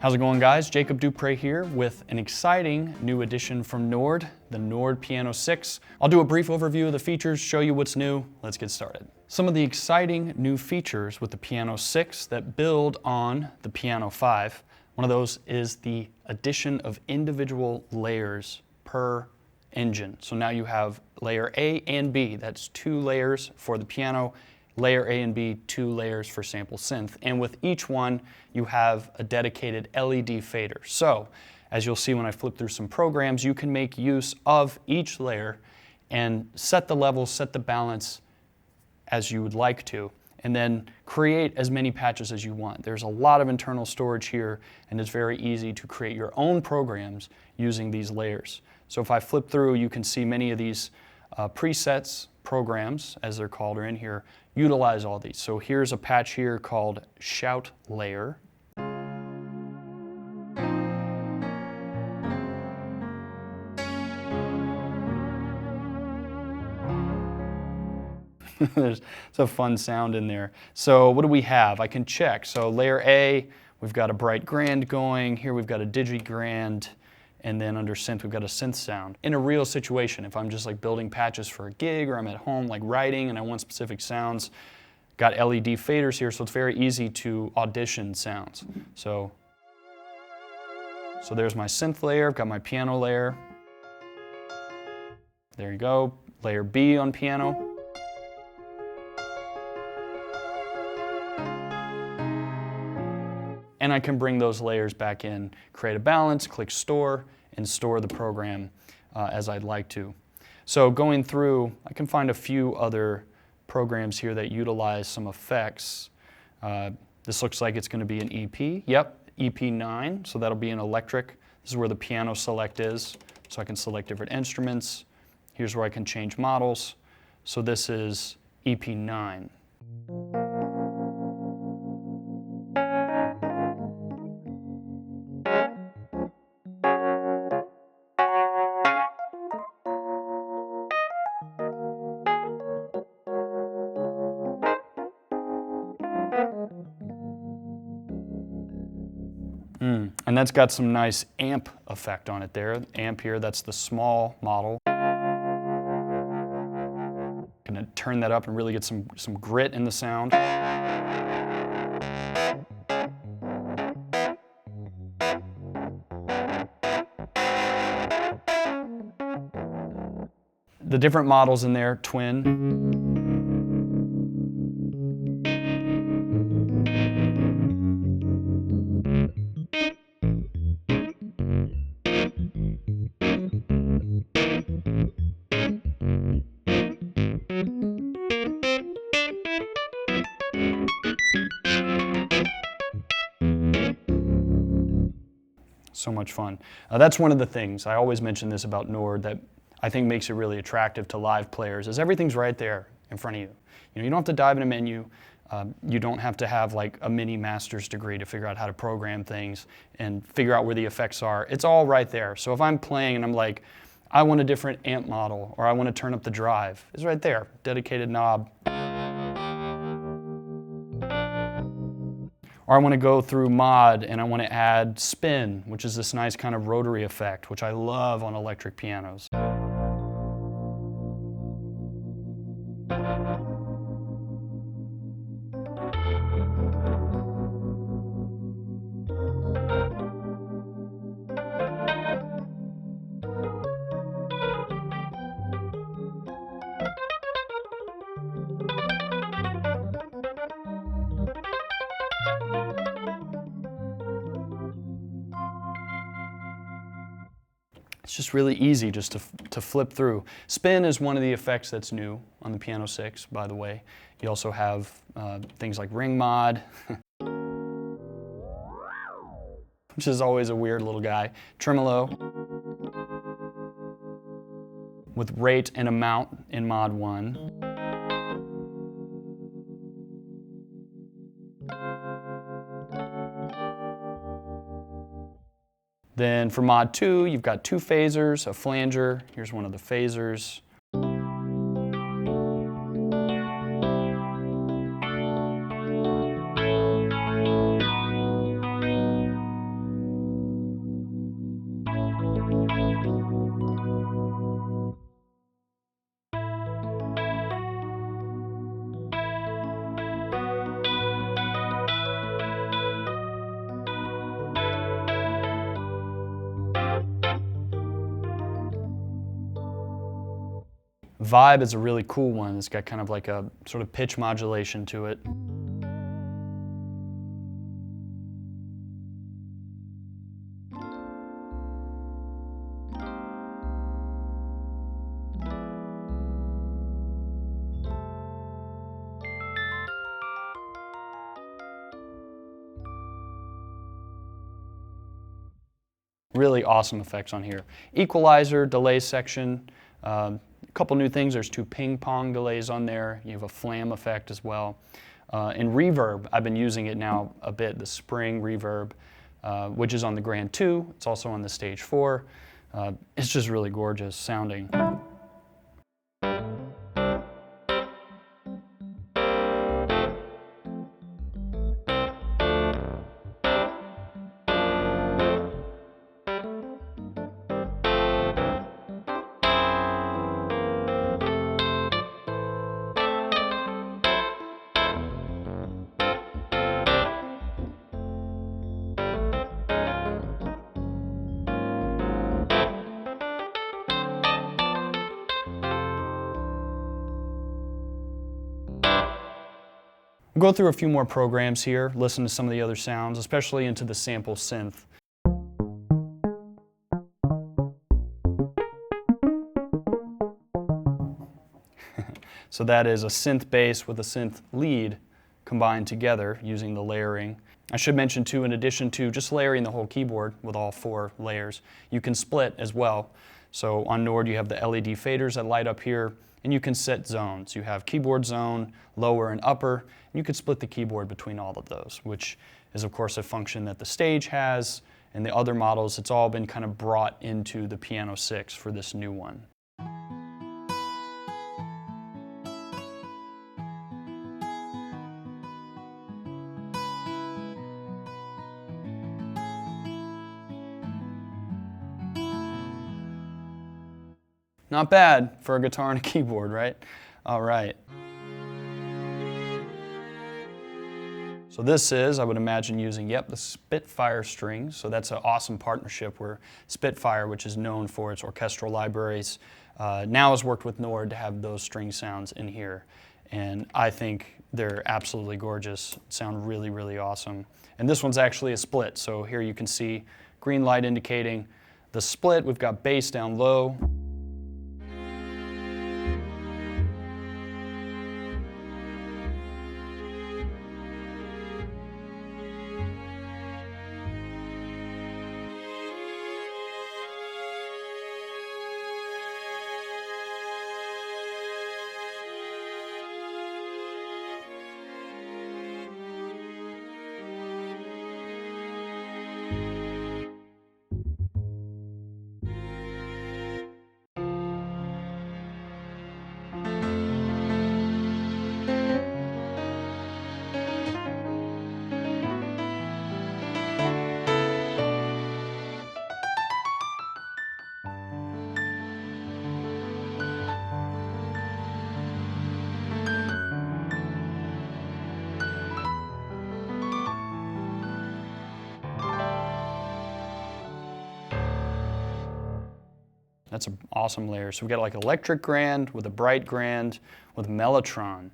How's it going, guys? Jacob Dupre here with an exciting new addition from Nord, the Nord Piano 6. I'll do a brief overview of the features, show you what's new. Let's get started. Some of the exciting new features with the Piano 6 that build on the Piano 5. One of those is the addition of individual layers per engine. So now you have layer A and B. That's 2 layers for the piano. Layer A and B, 2 layers for sample synth. And with each one, you have a dedicated LED fader. So, as you'll see when I flip through some programs, you can make use of each layer and set the level, set the balance as you would like to, and then create as many patches as you want. There's a lot of internal storage here, and it's very easy to create your own programs using these layers. So if I flip through, you can see many of these presets, programs, as they're called, are in here, utilize all these. So here's a patch here called Shout Layer. There's a fun sound in there. So what do we have? I can check. So layer A, we've got a bright grand going. Here we've got a digi grand. And then under synth, we've got a synth sound. In a real situation, if I'm just like building patches for a gig or I'm at home like writing and I want specific sounds, got LED faders here, so it's very easy to audition sounds. So there's my synth layer, I've got my piano layer. There you go, layer B on piano. And I can bring those layers back in, create a balance, click store, and store the program as I'd like to. So going through, I can find a few other programs here that utilize some effects. This looks like it's going to be an EP. Yep, EP9, so that'll be an electric. This is where the piano select is, so I can select different instruments. Here's where I can change models. So this is EP9. And that's got some nice amp effect on it there. Amp here, that's the small model. Gonna turn that up and really get some grit in the sound. The different models in there, twin. So much fun. That's one of the things, I always mention this about Nord, that I think makes it really attractive to live players, is everything's right there in front of you. You know, you don't have to dive in a menu. You don't have to have like a mini master's degree to figure out how to program things and figure out where the effects are. It's all right there. So if I'm playing and I'm like, I want a different amp model, or I want to turn up the drive, it's right there, dedicated knob. Or I want to go through mod and I want to add spin, which is this nice kind of rotary effect, which I love on electric pianos. It's just really easy just to flip through. Spin is one of the effects that's new on the Piano 6, by the way. You also have things like ring mod, which is always a weird little guy. Tremolo, with rate and amount in mod 1. Then for mod 2, you've got 2 phasers, a flanger. Here's one of the phasers. Vibe is a really cool one. It's got kind of like a sort of pitch modulation to it. Really awesome effects on here. Equalizer, delay section, a couple new things. There's 2 ping pong delays on there. You have a flam effect as well. And reverb, I've been using it now a bit, the spring reverb, which is on the Grand 2. It's also on the Stage 4. It's just really gorgeous sounding. We'll go through a few more programs here, listen to some of the other sounds, especially into the sample synth. So that is a synth bass with a synth lead combined together using the layering. I should mention too, in addition to just layering the whole keyboard with all 4 layers, you can split as well. So on Nord you have the LED faders that light up here, and you can set zones. You have keyboard zone, lower and upper, and you can split the keyboard between all of those, which is of course a function that the Stage has, and the other models, it's all been kind of brought into the Piano 6 for this new one. Not bad for a guitar and a keyboard, right? All right. So this is, I would imagine, using, the Spitfire strings. So that's an awesome partnership where Spitfire, which is known for its orchestral libraries, now has worked with Nord to have those string sounds in here. And I think they're absolutely gorgeous, sound really, really awesome. And this one's actually a split. So here you can see green light indicating the split. We've got bass down low. That's an awesome layer. So we've got like electric grand with a bright grand with mellotron.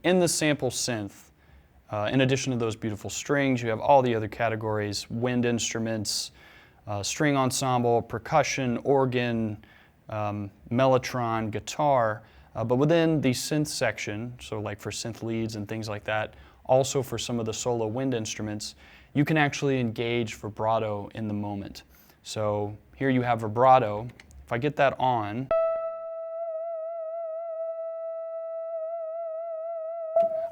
In the sample synth, in addition to those beautiful strings, you have all the other categories: wind instruments, string ensemble, percussion, organ, mellotron, guitar. But within the synth section, so like for synth leads and things like that, also for some of the solo wind instruments, you can actually engage vibrato in the moment. So here you have vibrato. If I get that on,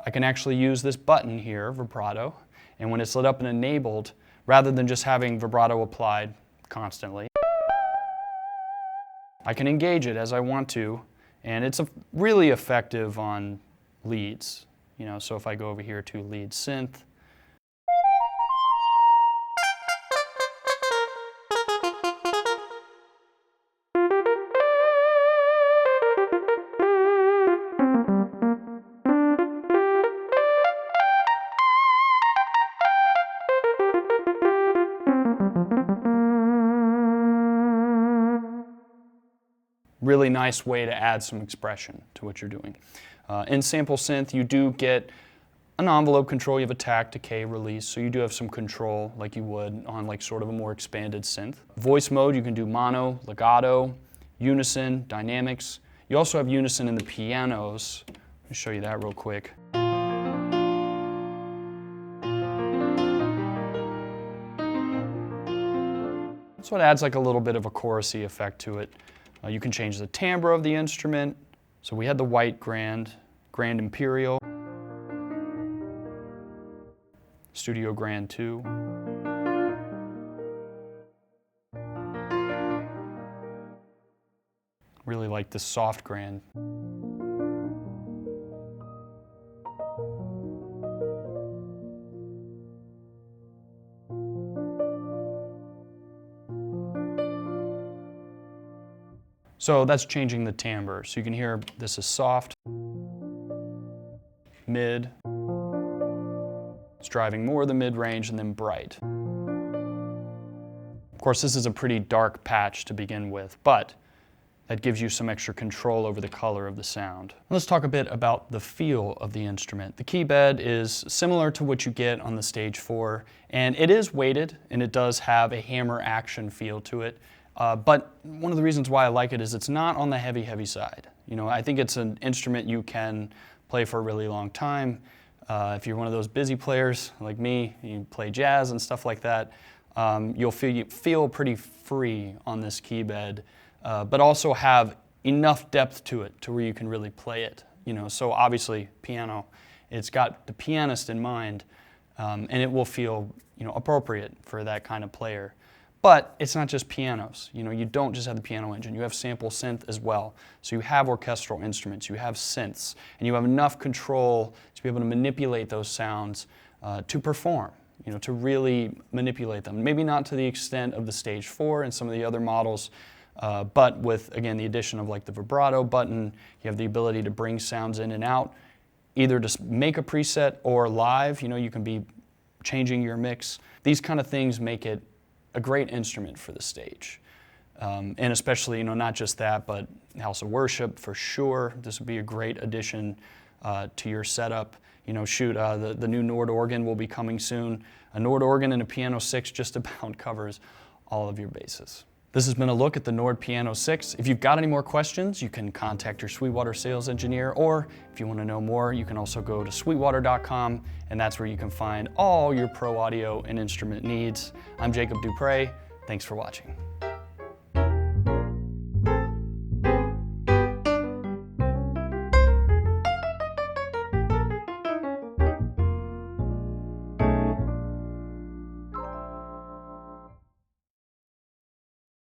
I can actually use this button here, Vibrato, and when it's lit up and enabled, rather than just having vibrato applied constantly, I can engage it as I want to, and it's really effective on leads. You know, so if I go over here to lead synth, really nice way to add some expression to what you're doing. In sample synth, you do get an envelope control. You have attack, decay, release, so you do have some control like you would on like sort of a more expanded synth. Voice mode, you can do mono, legato, unison, dynamics. You also have unison in the pianos. Let me show you that real quick. So it adds like a little bit of a chorusy effect to it. You can change the timbre of the instrument. So we had the white grand, grand imperial, studio grand 2. Really like this soft grand. So that's changing the timbre. So you can hear this is soft, mid, it's driving more of the mid-range, and then bright. Of course, this is a pretty dark patch to begin with, but that gives you some extra control over the color of the sound. Let's talk a bit about the feel of the instrument. The key bed is similar to what you get on the Stage 4, and it is weighted, and it does have a hammer action feel to it. But one of the reasons why I like it is it's not on the heavy side. You know, I think it's an instrument you can play for a really long time. If you're one of those busy players like me, you play jazz and stuff like that, you'll feel pretty free on this key bed, but also have enough depth to it to where you can really play it. You know, so obviously piano, it's got the pianist in mind, and it will feel, you know, appropriate for that kind of player. But it's not just pianos. You know, you don't just have the piano engine. You have sample synth as well. So you have orchestral instruments, you have synths, and you have enough control to be able to manipulate those sounds to perform, you know, to really manipulate them. Maybe not to the extent of the Stage 4 and some of the other models, but with, again, the addition of like the vibrato button, you have the ability to bring sounds in and out, either to make a preset or live. You know, you can be changing your mix. These kind of things make it a great instrument for the stage. And especially, you know, not just that, but House of Worship for sure. This would be a great addition to your setup. You know, shoot, the new Nord organ will be coming soon. A Nord organ and a Piano 6 just about covers all of your bases. This has been a look at the Nord Piano 6. If you've got any more questions, you can contact your Sweetwater sales engineer, or if you want to know more, you can also go to sweetwater.com, and that's where you can find all your pro audio and instrument needs. I'm Jacob Dupre. Thanks for watching.